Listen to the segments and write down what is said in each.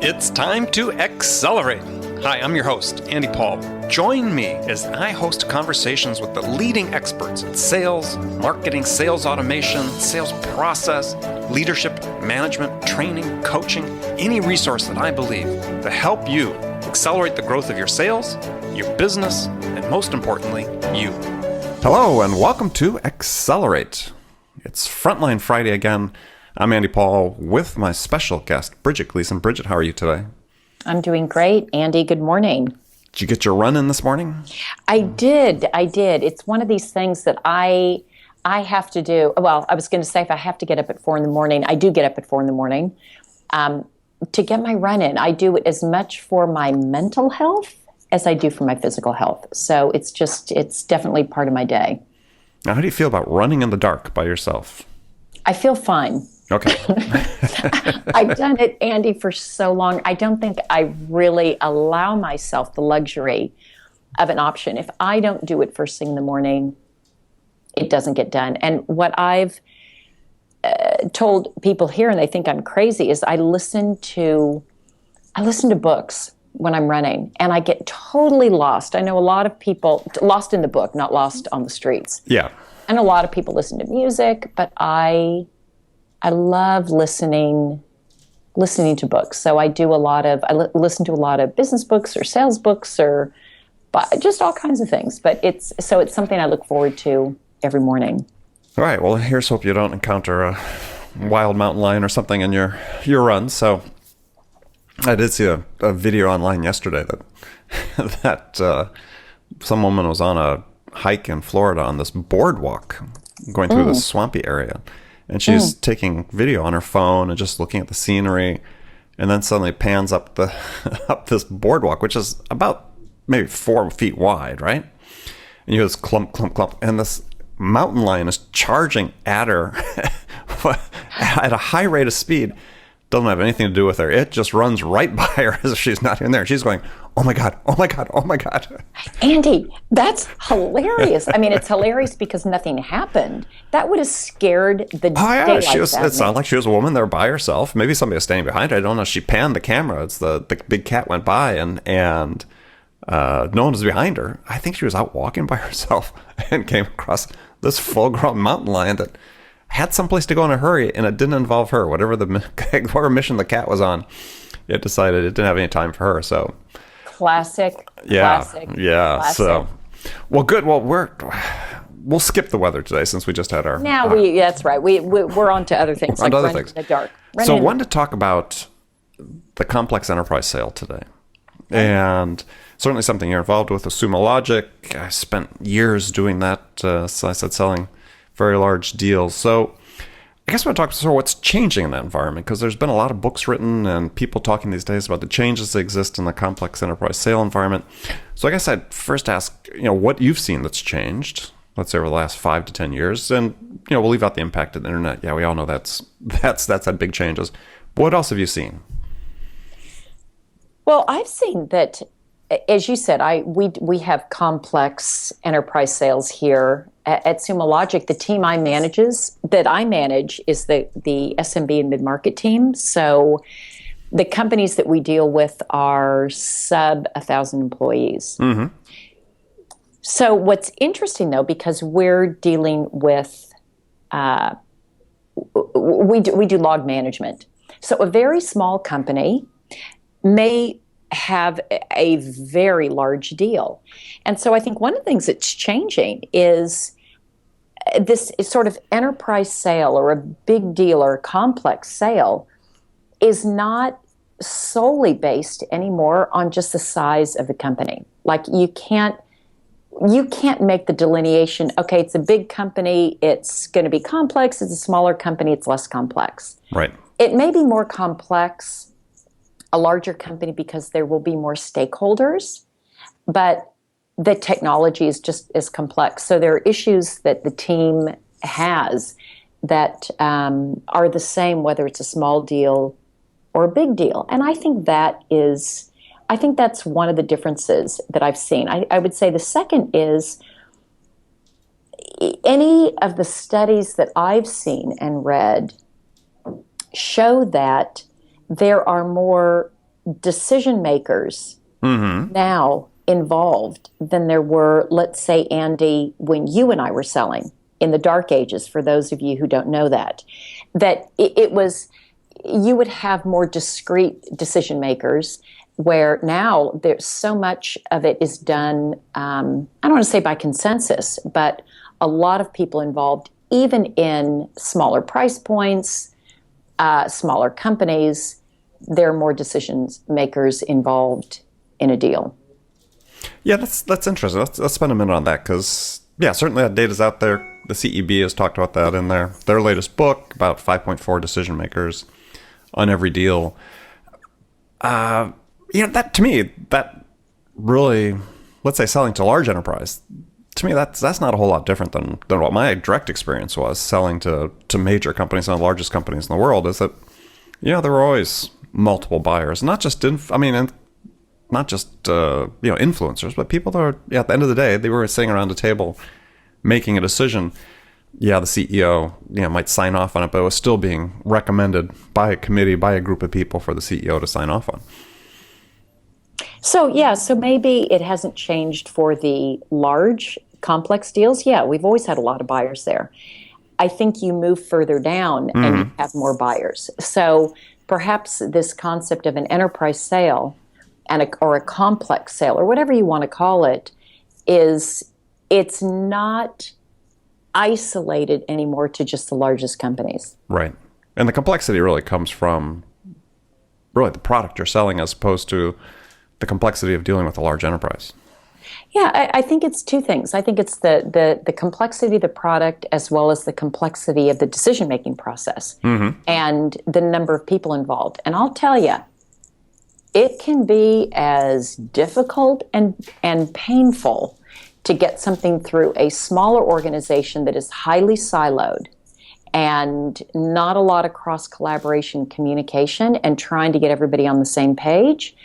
It's time to accelerate. Hi, I'm your host, Andy Paul. Join me as I host conversations with the leading experts in sales, marketing, sales automation, sales process, leadership, management, training, coaching, any resource that I believe to help you accelerate the growth of your sales, your business, and most importantly, you. Hello, and welcome to Accelerate. It's Frontline Friday again. I'm Andy Paul with my special guest, Bridget Gleason. Bridget, how are you today? I'm doing great, Andy. Good morning. Did you get your run in this morning? I did. It's one of these things that I have to do. Well, I was going to say if I have to get up at 4 a.m, I do get up at 4 a.m. To get my run in. I do it as much for my mental health as I do for my physical health. So it's definitely part of my day. Now, how do you feel about running in the dark by yourself? I feel fine. Okay. I've done it, Andy, for so long. I don't think I really allow myself the luxury of an option. If I don't do it first thing in the morning, it doesn't get done. And what I've told people here, and they think I'm crazy, is I listen to books when I'm running, and I get totally lost. I know a lot of people, lost in the book, not lost on the streets. Yeah. And a lot of people listen to music, but I love listening to books. So I listen to a lot of business books or sales books or just all kinds of things. But it's something I look forward to every morning. All right. Well, here's hope you don't encounter a wild mountain lion or something in your run. So I did see a video online yesterday that some woman was on a hike in Florida on this boardwalk going through this swampy area. And she's taking video on her phone and just looking at the scenery, and then suddenly pans up this boardwalk, which is about maybe 4 feet wide, right? And you hear this clump, clump, clump, and this mountain lion is charging at her at a high rate of speed. Doesn't have anything to do with her. It just runs right by her as if she's not in there. She's going, oh my God, oh my God, oh my God. Andy, that's hilarious. I mean, it's hilarious because nothing happened. That would have scared the daylight out of me. It sounded like she was a woman there by herself. Maybe somebody was standing behind her. I don't know. She panned the camera. It's the big cat went by and no one was behind her. I think she was out walking by herself and came across this full-grown mountain lion that had someplace to go in a hurry, and it didn't involve her. Whatever mission the cat was on, it decided it didn't have any time for her. So, classic. Classic. So, well, good. Well, we'll skip the weather today since we just had our. That's right. We're on to other things. On to other things. In the dark. So, I wanted to talk about the complex enterprise sale today, and certainly something you're involved with Sumo Logic. I spent years doing that. So I said selling very large deals. So I guess I want to talk about what's changing in that environment, because there's been a lot of books written and people talking these days about the changes that exist in the complex enterprise sale environment. So I guess I'd first ask, what you've seen that's changed, let's say over the last 5 to 10 years, and we'll leave out the impact of the internet. Yeah, we all know that's had big changes. But what else have you seen? Well, I've seen that, as you said, we have complex enterprise sales here at Sumo Logic. The team I manage is the SMB and mid-market team. So the companies that we deal with are sub 1,000 employees. Mm-hmm. So what's interesting, though, because we're dealing with we do log management. So a very small company may have a very large deal. And so I think one of the things that's changing is this sort of enterprise sale or a big deal or a complex sale is not solely based anymore on just the size of the company. Like you can't make the delineation, okay, it's a big company, it's going to be complex, it's a smaller company, it's less complex. Right. It may be more complex, a larger company, because there will be more stakeholders, but the technology is just as complex. So there are issues that the team has that are the same, whether it's a small deal or a big deal. And I think that's one of the differences that I've seen. I would say the second is any of the studies that I've seen and read show that there are more decision makers now involved than there were, let's say, Andy, when you and I were selling in the dark ages, for those of you who don't know that it was, you would have more discrete decision makers, where now there's so much of it is done, I don't want to say by consensus, but a lot of people involved, even in smaller price points, smaller companies, there are more decision makers involved in a deal. Yeah, that's interesting. Let's spend a minute on that, because, yeah, certainly that data's out there. The CEB has talked about that in their latest book, about 5.4 decision makers on every deal. That, to me, that really, let's say selling to large enterprise, to me, that's not a whole lot different than what my direct experience was selling to major companies, and the largest companies in the world, is that, there were always multiple buyers, not just influencers, but people that are, at the end of the day, they were sitting around a table making a decision. Yeah, the CEO, might sign off on it, but it was still being recommended by a committee, by a group of people for the CEO to sign off on. So maybe it hasn't changed for the large, complex deals. Yeah, we've always had a lot of buyers there. I think you move further down and you have more buyers. So perhaps this concept of an enterprise sale or a complex sale, or whatever you want to call it, it's not isolated anymore to just the largest companies. Right. And the complexity really comes from really the product you're selling, as opposed to the complexity of dealing with a large enterprise. Yeah, I think it's two things. I think it's the complexity of the product, as well as the complexity of the decision-making process and the number of people involved. And I'll tell you, it can be as difficult and painful to get something through a smaller organization that is highly siloed and not a lot of cross-collaboration communication and trying to get everybody on the same page,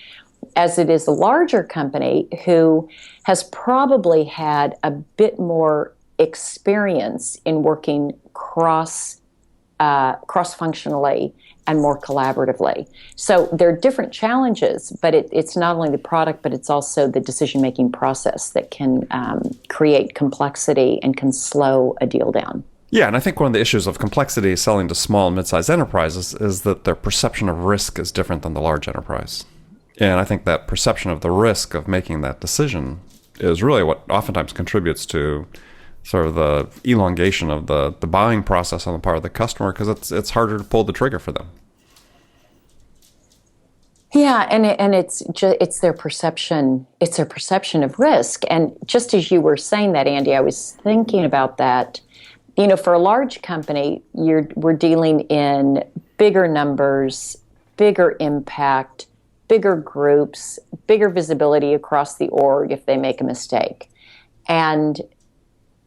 as it is a larger company who has probably had a bit more experience in working cross-functionally and more collaboratively. So there are different challenges, but it's not only the product, but it's also the decision-making process that can create complexity and can slow a deal down. Yeah, and I think one of the issues of complexity selling to small and mid-sized enterprises is that their perception of risk is different than the large enterprise. And I think that perception of the risk of making that decision is really what oftentimes contributes to sort of the elongation of the buying process on the part of the customer, because it's harder to pull the trigger for them. Yeah, and it's their perception. It's their perception of risk. And just as you were saying that, Andy, I was thinking about that. For a large company, we're dealing in bigger numbers, bigger impact, bigger groups, bigger visibility across the org if they make a mistake. And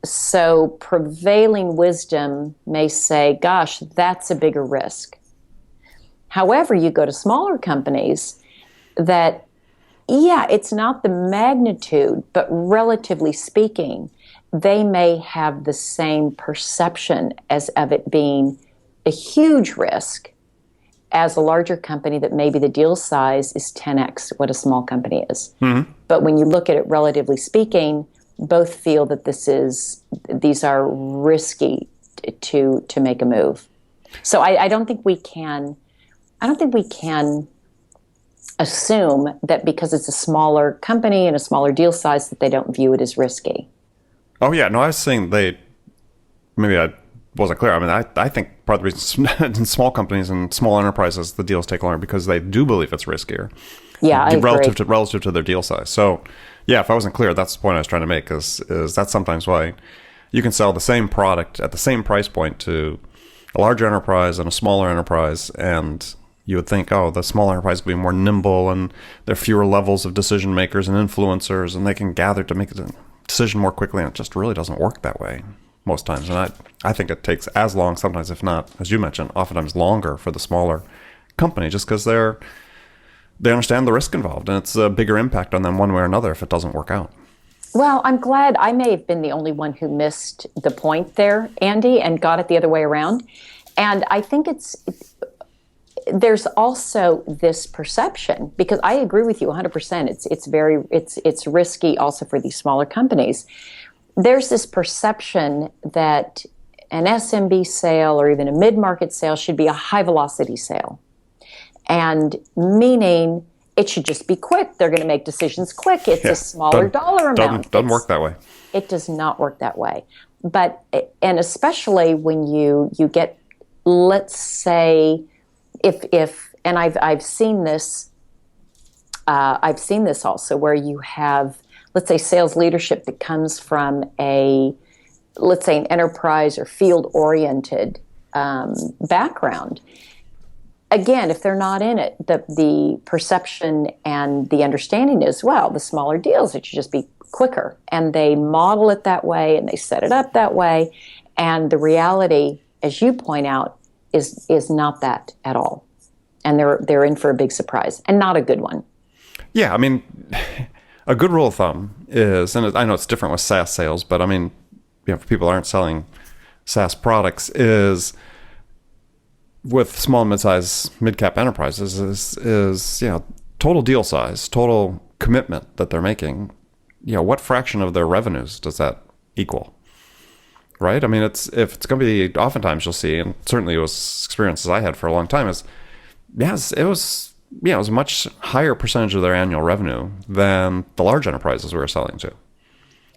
so prevailing wisdom may say, gosh, that's a bigger risk. However, you go to smaller companies that, it's not the magnitude, but relatively speaking, they may have the same perception as of it being a huge risk as a larger company that maybe the deal size is 10x what a small company is. But when you look at it relatively speaking, both feel that these are risky to make a move. So I don't think we can assume that because it's a smaller company and a smaller deal size that they don't view it as risky. Oh yeah, no, I was saying maybe I wasn't clear. I mean, I think part of the reason in small companies and small enterprises the deals take longer because they do believe it's riskier. Yeah, I agree. Relative to their deal size. So, yeah, if I wasn't clear, that's the point I was trying to make. Is that's sometimes why you can sell the same product at the same price point to a larger enterprise and a smaller enterprise, and you would think, the smaller enterprise will be more nimble and there are fewer levels of decision makers and influencers, and they can gather to make a decision more quickly. And it just really doesn't work that way most times. And I think it takes as long, sometimes, if not, as you mentioned, oftentimes longer for the smaller company, just because they understand the risk involved, and it's a bigger impact on them one way or another if it doesn't work out. Well, I'm glad. I may have been the only one who missed the point there, Andy, and got it the other way around. And I think there's also this perception, because I agree with you 100%. It's risky also for these smaller companies. There's this perception that an SMB sale or even a mid-market sale should be a high-velocity sale, and meaning it should just be quick. They're going to make decisions quick. It's a smaller dollar amount. Doesn't work that way. It does not work that way. But, and especially when you get, let's say, if and I've seen this also, where you have, let's say, sales leadership that comes from let's say an enterprise or field oriented background. Again, if they're not in it, the perception and the understanding is, well, the smaller deals, it should just be quicker, and they model it that way and they set it up that way, and the reality, as you point out, is not that at all, and they're in for a big surprise, and not a good one. Yeah, I mean, a good rule of thumb is, and I know it's different with SaaS sales, but I mean, for people who aren't selling SaaS products, is with small and mid-cap enterprises is total deal size, total commitment that they're making. What fraction of their revenues does that equal? Right? I mean, if it's going to be, oftentimes you'll see, and certainly it was experiences I had for a long time, it was a much higher percentage of their annual revenue than the large enterprises we were selling to.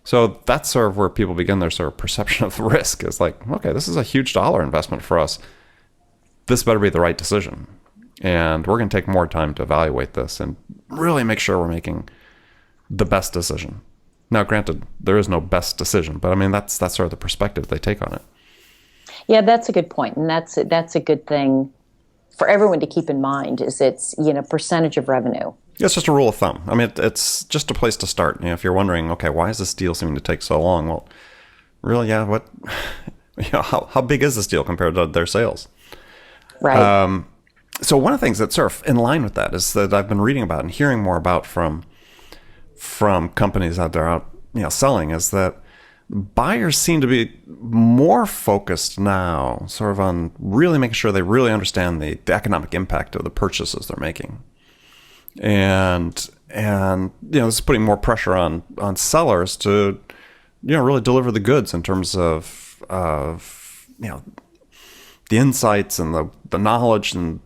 So that's sort of where people begin their sort of perception of the risk, is like, okay, this is a huge dollar investment for us. This better be the right decision. And we're going to take more time to evaluate this and really make sure we're making the best decision. Now, granted, there is no best decision, but I mean, that's sort of the perspective they take on it. Yeah, that's a good point. And that's a good thing for everyone to keep in mind, is it's, percentage of revenue. It's just a rule of thumb. I mean, it's just a place to start. If you're wondering, okay, why is this deal seeming to take so long? Well, really, how big is this deal compared to their sales? Right. So one of the things that's sort of in line with that is that I've been reading about and hearing more about from companies out there selling, is that buyers seem to be more focused now sort of on really making sure they really understand the economic impact of the purchases they're making. And this is putting more pressure on sellers to really deliver the goods in terms of the insights and the knowledge and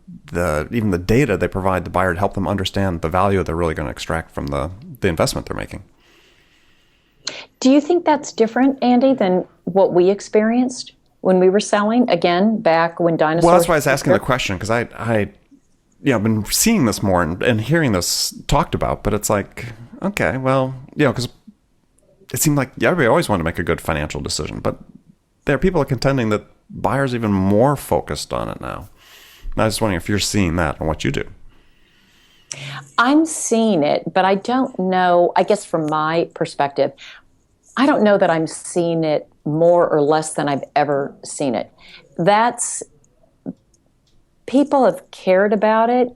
even the data they provide the buyer to help them understand the value they're really going to extract from the investment they're making. Do you think that's different, Andy, than what we experienced when we were selling, again, back when dinosaurs... Well, that's why I was asking the question, because I've been seeing this more and hearing this talked about, but it's like, okay, well, because it seemed like everybody always wanted to make a good financial decision, but there are people contending that buyers are even more focused on it now. And I was just wondering if you're seeing that and what you do. I'm seeing it, but I don't know, I guess from my perspective, I don't know that I'm seeing it more or less than I've ever seen it. People have cared about it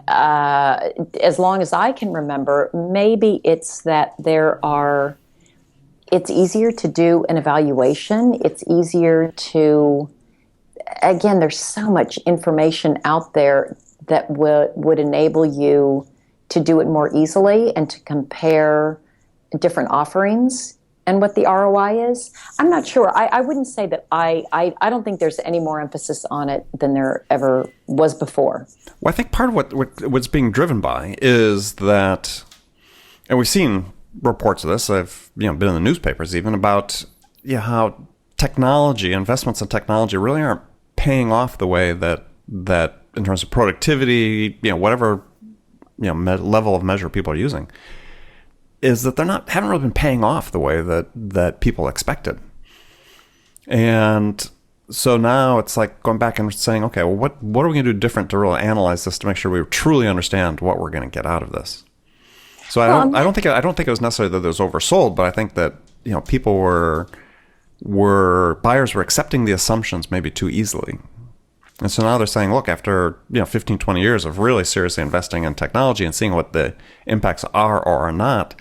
as long as I can remember. Maybe it's that it's easier to do an evaluation. It's easier to, again, there's so much information out there that would enable you to do it more easily and to compare different offerings and what the ROI is. I'm not sure. I wouldn't say that I don't think there's any more emphasis on it than there ever was before. Well, I think part of what's being driven by is that, and we've seen reports of this, I've been in the newspapers even, about how investments in technology really aren't paying off the way that in terms of productivity, whatever level of measure people are using, is that haven't really been paying off the way that people expected. And so now it's like going back and saying, okay, well, what are we going to do different to really analyze this to make sure we truly understand what we're going to get out of this? So I don't think it was necessarily that it was oversold, but I think that people buyers were accepting the assumptions maybe too easily. And so now they're saying, look, after 15, 20 years of really seriously investing in technology and seeing what the impacts are or are not,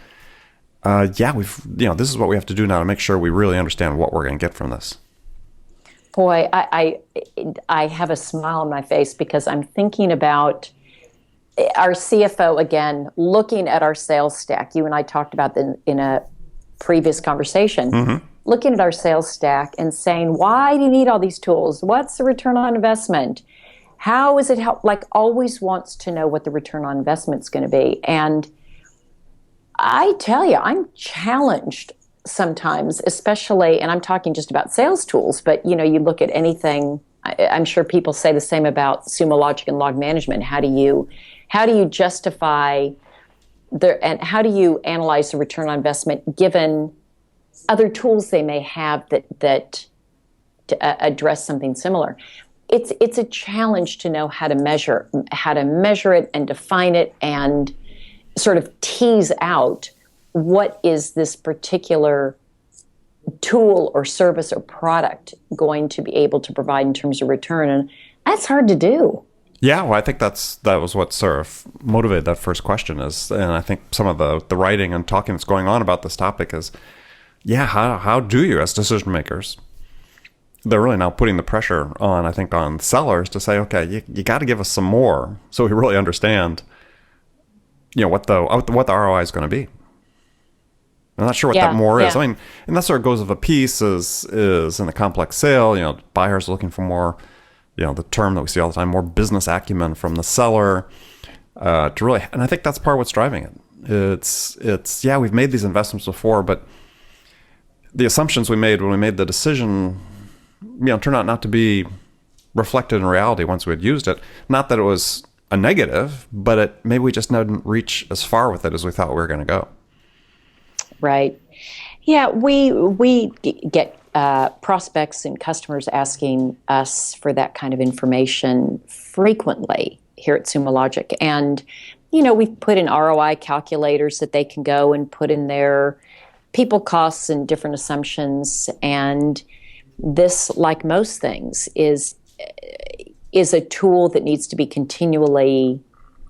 this is what we have to do now to make sure we really understand what we're going to get from this. Boy, I have a smile on my face because I'm thinking about our CFO again, looking at our sales stack. You and I talked about that in a previous conversation. Mm-hmm. Looking at our sales stack and saying, why do you need all these tools? What's the return on investment? How is it help? Like, always wants to know what the return on investment is going to be. And I tell you, I'm challenged sometimes, especially, and I'm talking just about sales tools, but you look at anything. I'm sure people say the same about Sumo Logic and log management. How do you justify and how do you analyze the return on investment given other tools they may have that address something similar? It's a challenge to know how to measure it and define it and sort of tease out what is this particular tool or service or product going to be able to provide in terms of return, and that's hard to do. Yeah, well, I think that was what sort of motivated that first question and I think some of the writing and talking that's going on about this topic is, how do you, as decision makers, they're really now putting the pressure on, I think, on sellers to say, okay, you got to give us some more so we really understand, what the ROI is going to be. I'm not sure what that more is. I mean, and that sort of goes with a piece is in a complex sale, buyers looking for more, the term that we see all the time, more business acumen from the seller to really, and I think that's part of what's driving it. It's we've made these investments before, but the assumptions we made when we made the decision, turned out not to be reflected in reality once we had used it. Not that it was a negative, but maybe we just didn't reach as far with it as we thought we were going to go. Right. Yeah, we get prospects and customers asking us for that kind of information frequently here at Sumo Logic. And, we've put in ROI calculators that they can go and put in their people costs and different assumptions. And this, like most things, is a tool that needs to be continually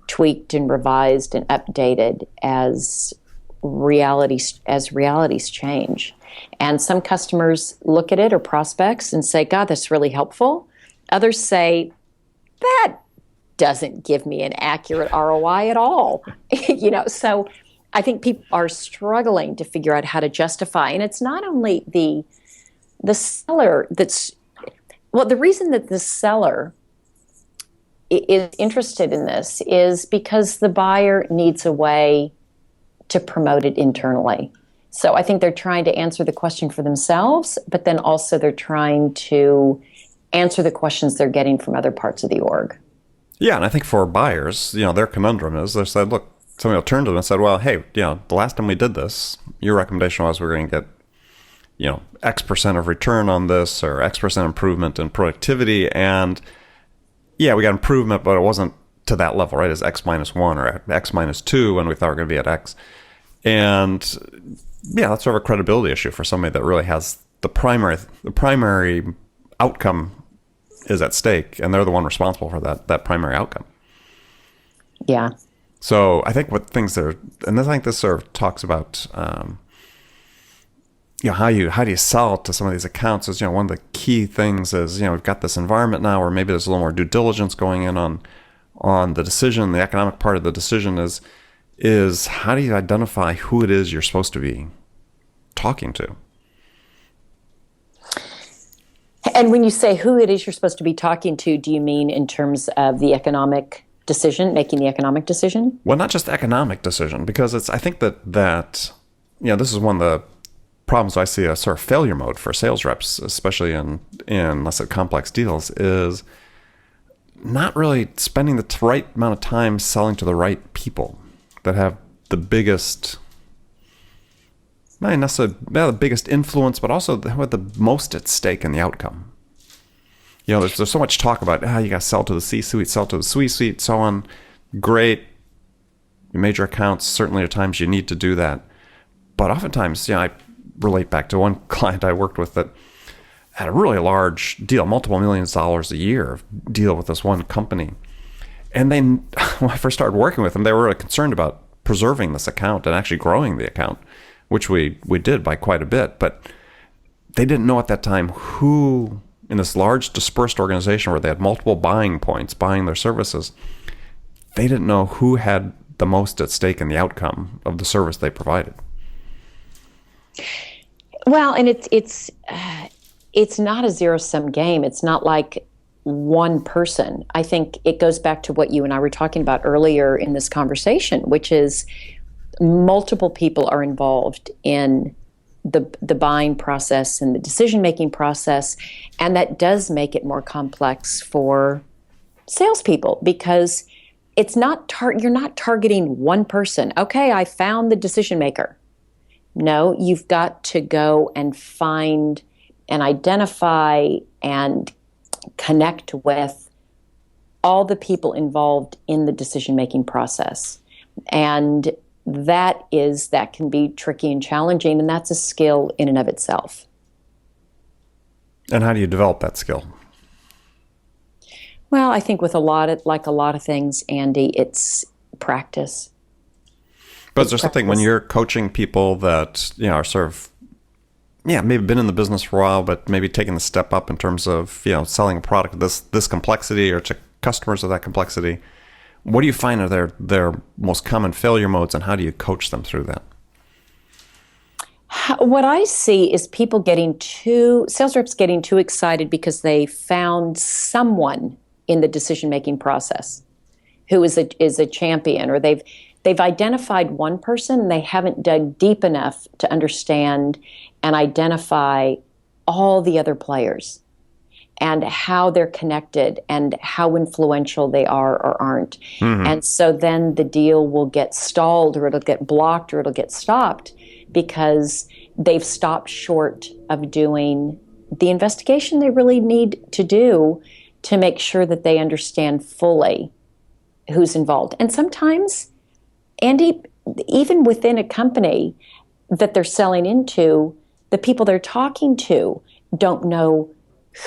tweaked and revised and updated as realities change. And some customers look at it, or prospects, and say, God, that's really helpful. Others say, that doesn't give me an accurate ROI at all. So I think people are struggling to figure out how to justify. And it's not only the seller the reason that the seller is interested in this is because the buyer needs a way to promote it internally. So I think they're trying to answer the question for themselves, but then also they're trying to answer the questions they're getting from other parts of the org. Yeah, and I think for buyers, their conundrum is they said, look, somebody will turn to them and said, well, hey, the last time we did this, your recommendation was we're going to get, X percent of return on this or X percent improvement in productivity. And we got improvement, but it wasn't to that level, right? It's X minus 1 or X minus 2 when we thought we were going to be at X. And that's sort of a credibility issue for somebody that really has the primary outcome is at stake, and they're the one responsible for that primary outcome. Yeah. So I think what things are, and I think this sort of talks about, how do you sell to some of these accounts is, one of the key things is, we've got this environment now where maybe there's a little more due diligence going in on the decision. The economic part of the decision is how do you identify who it is you're supposed to be talking to? And when you say who it is you're supposed to be talking to, do you mean in terms of the economic decision, making the economic decision? Well, not just economic decision, because I think that this is one of the problems I see a sort of failure mode for sales reps, especially in less complex deals, is not really spending the right amount of time selling to the right people that have the biggest, not necessarily the biggest influence, but also have the most at stake in the outcome. There's so much talk about, you got to sell to the C-suite, sell to the C-suite, so on. Great. Major accounts, certainly at times you need to do that. But oftentimes, I relate back to one client I worked with that had a really large deal, multiple millions of dollars a year deal with this one company. And when I first started working with them, they were really concerned about preserving this account and actually growing the account, which we did by quite a bit. But they didn't know at that time who, in this large dispersed organization where they had multiple buying points, buying their services, they didn't know who had the most at stake in the outcome of the service they provided. Well, and it's not a zero-sum game. It's not like one person. I think it goes back to what you and I were talking about earlier in this conversation, which is multiple people are involved in the buying process and the decision-making process, and that does make it more complex for salespeople because it's not you're not targeting one person. Okay, I found the decision maker. No, you've got to go and find and identify and connect with all the people involved in the decision-making process. And that can be tricky and challenging, and that's a skill in and of itself. And how do you develop that skill? Well, I think with a lot of things, Andy, it's practice. But is there something when you're coaching people that, are sort of, maybe been in the business for a while, but maybe taking the step up in terms of, selling a product of this complexity or to customers of that complexity? What do you find are their most common failure modes, and how do you coach them through that? What I see is sales reps getting too excited because they found someone in the decision-making process who is a champion, or they've identified one person and they haven't dug deep enough to understand and identify all the other players and how they're connected and how influential they are or aren't. Mm-hmm. And so then the deal will get stalled, or it'll get blocked, or it'll get stopped because they've stopped short of doing the investigation they really need to do to make sure that they understand fully who's involved. And sometimes, Andy, even within a company that they're selling into, the people they're talking to don't know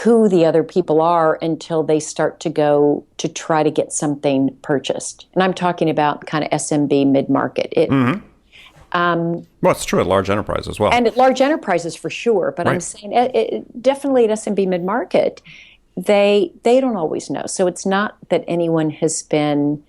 who the other people are until they start to go to try to get something purchased. And I'm talking about kind of SMB mid-market. Well, it's true at large enterprise as well. And at large enterprises for sure. But right. I'm saying definitely at SMB mid-market, they don't always know. So it's not that anyone has been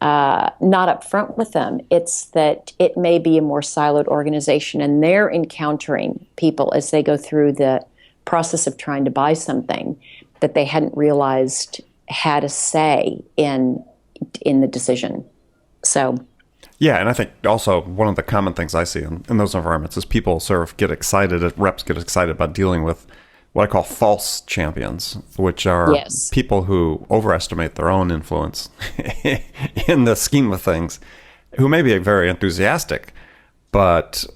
not upfront with them. It's that it may be a more siloed organization, and they're encountering people as they go through the process of trying to buy something that they hadn't realized had a say in the decision. So, yeah, and I think also one of the common things I see in those environments is people sort of reps get excited about dealing with what I call false champions, which are people who overestimate their own influence in the scheme of things, who may be very enthusiastic, but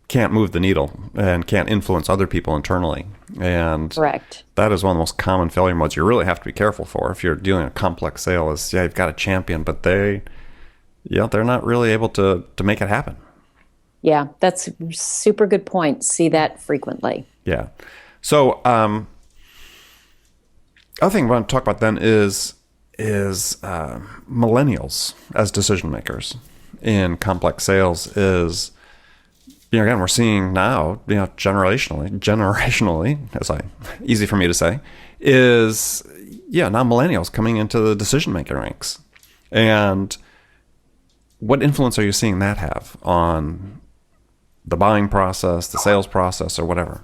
can't move the needle and can't influence other people internally. And correct. That is one of the most common failure modes you really have to be careful for if you're dealing a complex sale. Is you've got a champion, but they're not really able to make it happen. Yeah, that's a super good point. See that frequently. Yeah. So, other thing I want to talk about then is millennials as decision makers in complex sales. Is again, we're seeing now, generationally, easy for me to say, is now millennials coming into the decision making ranks. And what influence are you seeing that have on the buying process, the sales process, or whatever?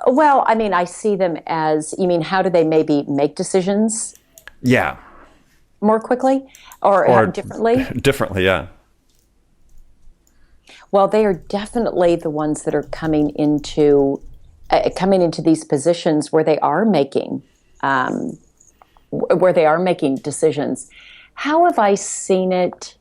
Well, I mean, I see them as, you mean, how do they maybe make decisions? Yeah. More quickly or differently? Differently, yeah. Well, they are definitely the ones that are coming into these positions where they are making decisions. How have I seen it?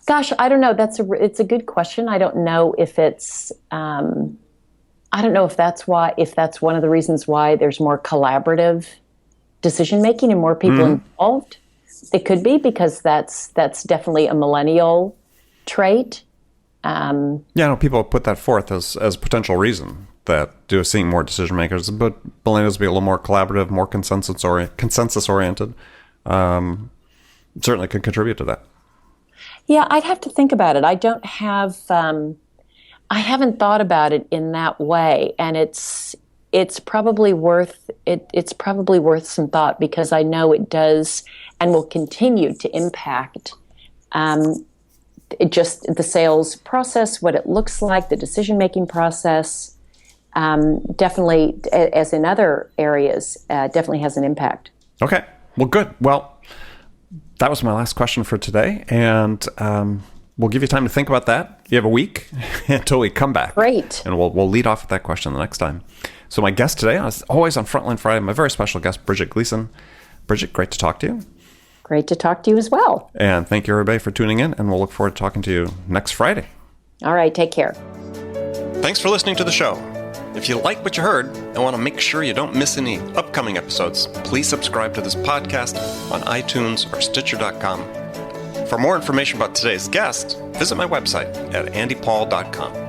Gosh, I don't know. It's a good question. I don't know if it's. I don't know if that's one of the reasons why there's more collaborative decision making and more people involved. It could be because that's definitely a millennial trait. People put that forth as a potential reason that do seeing more decision makers, but millennials be a little more collaborative, more consensus oriented. Certainly can contribute to that. Yeah, I'd have to think about it. I don't have I haven't thought about it in that way, and it's probably worth it. It's probably worth some thought because I know it does and will continue to impact just the sales process, what it looks like, the decision-making process. Definitely, as in other areas, definitely has an impact. Okay. Well, good. Well, that was my last question for today, and we'll give you time to think about that. You have a week until we come back. Great. And we'll lead off with that question the next time. So my guest today, as always on Frontline Friday, my very special guest, Bridget Gleason. Bridget, great to talk to you. Great to talk to you as well. And thank you, everybody, for tuning in, and we'll look forward to talking to you next Friday. All right, take care. Thanks for listening to the show. If you like what you heard and want to make sure you don't miss any upcoming episodes, please subscribe to this podcast on iTunes or Stitcher.com. For more information about today's guest, visit my website at andypaul.com.